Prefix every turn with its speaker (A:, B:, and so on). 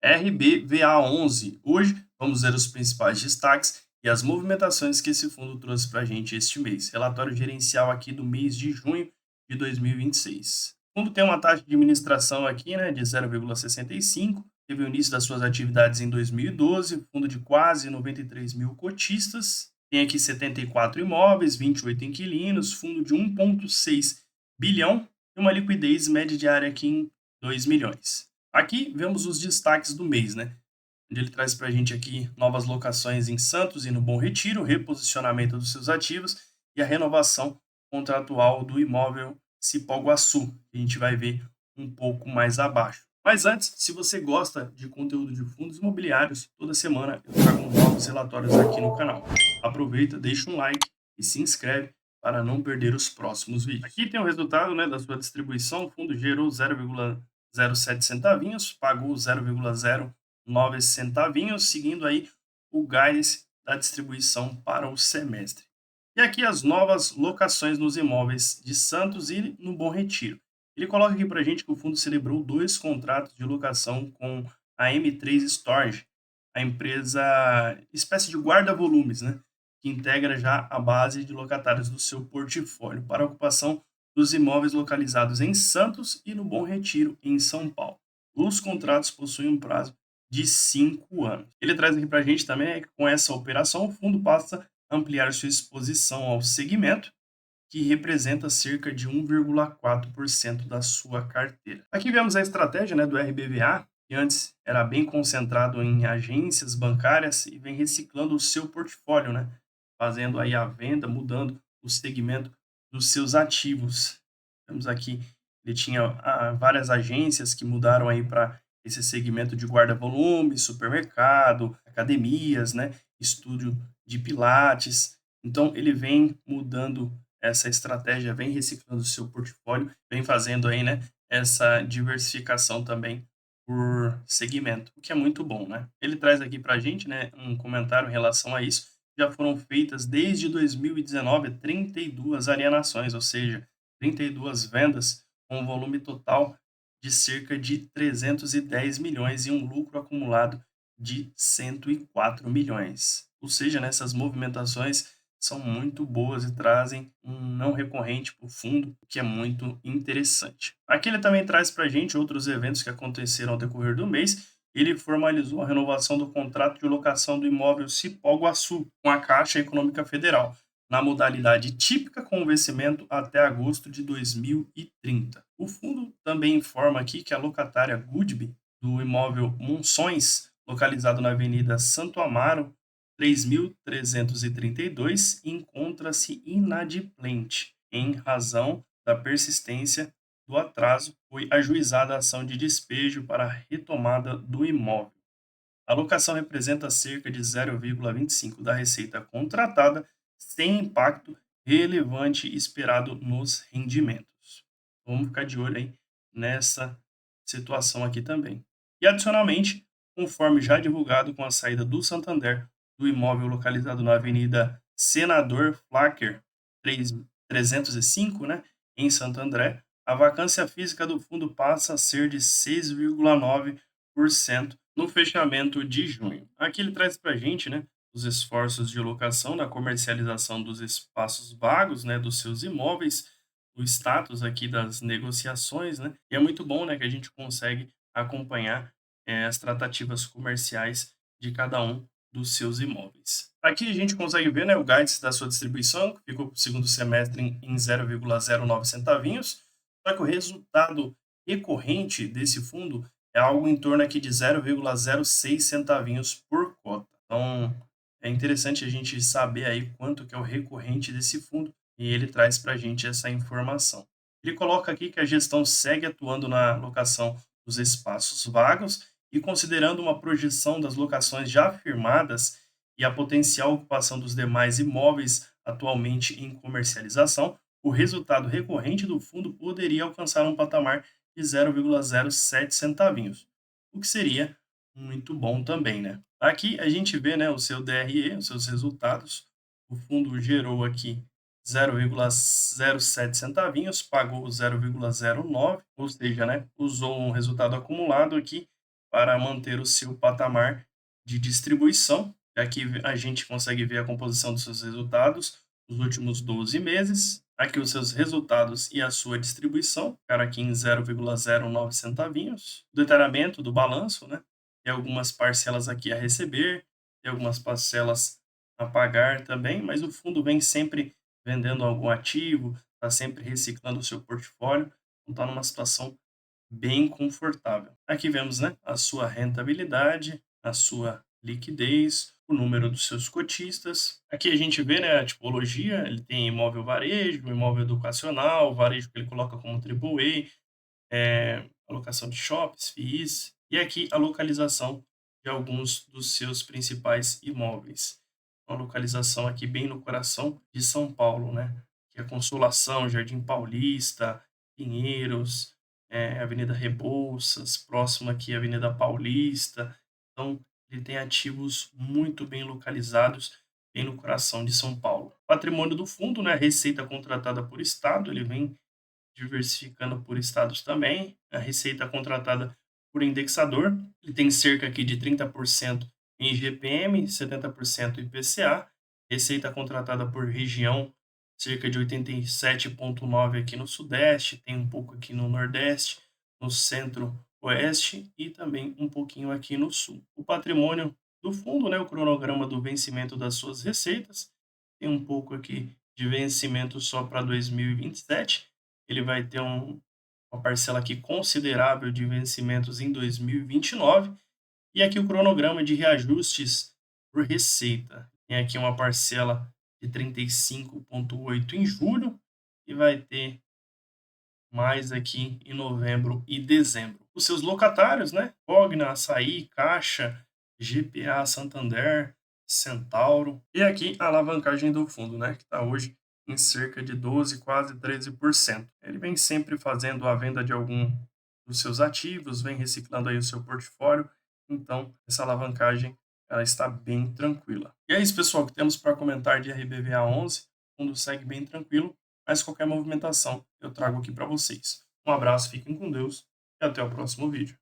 A: RBVA11. Hoje vamos ver os principais destaques e as movimentações que esse fundo trouxe para a gente este mês. Relatório gerencial aqui do mês de junho de 2026. O fundo tem uma taxa de administração aqui, né, de 0,65. Teve o início das suas atividades em 2012, fundo de quase 93 mil cotistas. Tem aqui 74 imóveis, 28 inquilinos, fundo de 1,6 bilhão e uma liquidez média diária aqui em 2 milhões. Aqui vemos os destaques do mês, né? Onde ele traz para a gente aqui novas locações em Santos e no Bom Retiro, reposicionamento dos seus ativos e a renovação contratual do imóvel Cipó Guaçu, que a gente vai ver um pouco mais abaixo. Mas antes, se você gosta de conteúdo de fundos imobiliários, toda semana eu trago novos relatórios aqui no canal. Aproveita, deixa um like e se inscreve para não perder os próximos vídeos. Aqui tem o resultado, né, da sua distribuição. O fundo gerou 0,07 centavinhos, pagou 0,09 centavinhos, seguindo aí o guidance da distribuição para o semestre. E aqui as novas locações nos imóveis de Santos e no Bom Retiro. Ele coloca aqui para a gente que o fundo celebrou 2 contratos de locação com a M3 Storage, a empresa espécie de guarda-volumes, né, que integra já a base de locatários do seu portfólio para a ocupação dos imóveis localizados em Santos e no Bom Retiro, em São Paulo. Os contratos possuem um prazo de 5 anos. Ele traz aqui para a gente também que com essa operação o fundo passa a ampliar sua exposição ao segmento, que representa cerca de 1,4% da sua carteira. Aqui vemos a estratégia, né, do RBVA, que antes era bem concentrado em agências bancárias e vem reciclando o seu portfólio, né, fazendo aí a venda, mudando o segmento dos seus ativos. Temos aqui, ele tinha várias agências que mudaram aí para esse segmento de guarda-volume, supermercado, academias, né, estúdio de pilates. Então ele vem mudando essa estratégia, vem reciclando o seu portfólio, vem fazendo aí, né, essa diversificação também por segmento, o que é muito bom, né? Ele traz aqui para a gente, né, um comentário em relação a isso. Já foram feitas desde 2019 32 alienações, ou seja, 32 vendas com um volume total de cerca de 310 milhões e um lucro acumulado de 104 milhões. Ou seja, nessas movimentações são muito boas e trazem um não recorrente para o fundo, o que é muito interessante. Aqui ele também traz para a gente outros eventos que aconteceram ao decorrer do mês. Ele formalizou a renovação do contrato de locação do imóvel Cipó Guaçu com a Caixa Econômica Federal, na modalidade típica com vencimento até agosto de 2030. O fundo também informa aqui que a locatária Goodby do imóvel Monções, localizado na Avenida Santo Amaro, 3.332, encontra-se inadimplente em razão da persistência do atraso. Foi ajuizada a ação de despejo para a retomada do imóvel. A locação representa cerca de 0,25 da receita contratada, sem impacto relevante esperado nos rendimentos. Vamos ficar de olho aí nessa situação aqui também. E adicionalmente, conforme já divulgado com a saída do Santander do imóvel localizado na Avenida Senador Flacker 305, né, em Santo André, a vacância física do fundo passa a ser de 6,9% no fechamento de junho. Aqui ele traz para a gente, né, os esforços de locação da comercialização dos espaços vagos, né, dos seus imóveis, o status aqui das negociações, né, e é muito bom, né, que a gente consegue acompanhar as tratativas comerciais de cada um dos seus imóveis. Aqui a gente consegue ver, né, o guidance da sua distribuição, que ficou para o segundo semestre em 0,09 centavinhos, só que o resultado recorrente desse fundo é algo em torno aqui de 0,06 centavinhos por cota. Então, é interessante a gente saber aí quanto que é o recorrente desse fundo e ele traz para a gente essa informação. Ele coloca aqui que a gestão segue atuando na locação dos espaços vagos e considerando uma projeção das locações já firmadas e a potencial ocupação dos demais imóveis atualmente em comercialização, o resultado recorrente do fundo poderia alcançar um patamar de 0,07 centavinhos, o que seria muito bom também, né? Aqui a gente vê, né, o seu DRE, os seus resultados. O fundo gerou aqui 0,07 centavinhos, pagou 0,09, ou seja, né, usou um resultado acumulado aqui para manter o seu patamar de distribuição. Aqui a gente consegue ver a composição dos seus resultados nos últimos 12 meses. Aqui os seus resultados e a sua distribuição, cara, aqui em 0,09 centavinhos. O detalhamento do balanço, né? Tem algumas parcelas aqui a receber, tem algumas parcelas a pagar também, mas o fundo vem sempre vendendo algum ativo, está sempre reciclando o seu portfólio, então está numa situação bem confortável. Aqui vemos, né, a sua rentabilidade, a sua liquidez, o número dos seus cotistas. Aqui a gente vê, né, a tipologia, ele tem imóvel varejo, imóvel educacional, varejo que ele coloca como AAA, alocação de shoppings, FIIs, e aqui a localização de alguns dos seus principais imóveis. Uma localização aqui bem no coração de São Paulo, né? Que é Consolação, Jardim Paulista, Pinheiros, Avenida Rebouças, próximo aqui à Avenida Paulista. Então, ele tem ativos muito bem localizados, bem no coração de São Paulo. Patrimônio do fundo, né? Receita contratada por estado, ele vem diversificando por estados também. A receita contratada por indexador, ele tem cerca aqui de 30% em IGPM, 70% IPCA. Receita contratada por região, cerca de 87,9% aqui no Sudeste, tem um pouco aqui no Nordeste, no Centro-Oeste e também um pouquinho aqui no Sul. O patrimônio do fundo, né, o cronograma do vencimento das suas receitas, tem um pouco aqui de vencimento só para 2027, ele vai ter uma parcela aqui considerável de vencimentos em 2029, e aqui o cronograma de reajustes por receita. Tem aqui uma parcela de 35,8 em julho e vai ter mais aqui em novembro e dezembro. Os seus locatários, né? Cogna, Açaí, Caixa, GPA, Santander, Centauro. E aqui a alavancagem do fundo, né? Que está hoje em cerca de 12, quase 13%. Ele vem sempre fazendo a venda de algum dos seus ativos, vem reciclando aí o seu portfólio. Então, essa alavancagem ela está bem tranquila. E é isso, pessoal, que temos para comentar de RBVA 11. O fundo segue bem tranquilo, mas qualquer movimentação eu trago aqui para vocês. Um abraço, fiquem com Deus e até o próximo vídeo.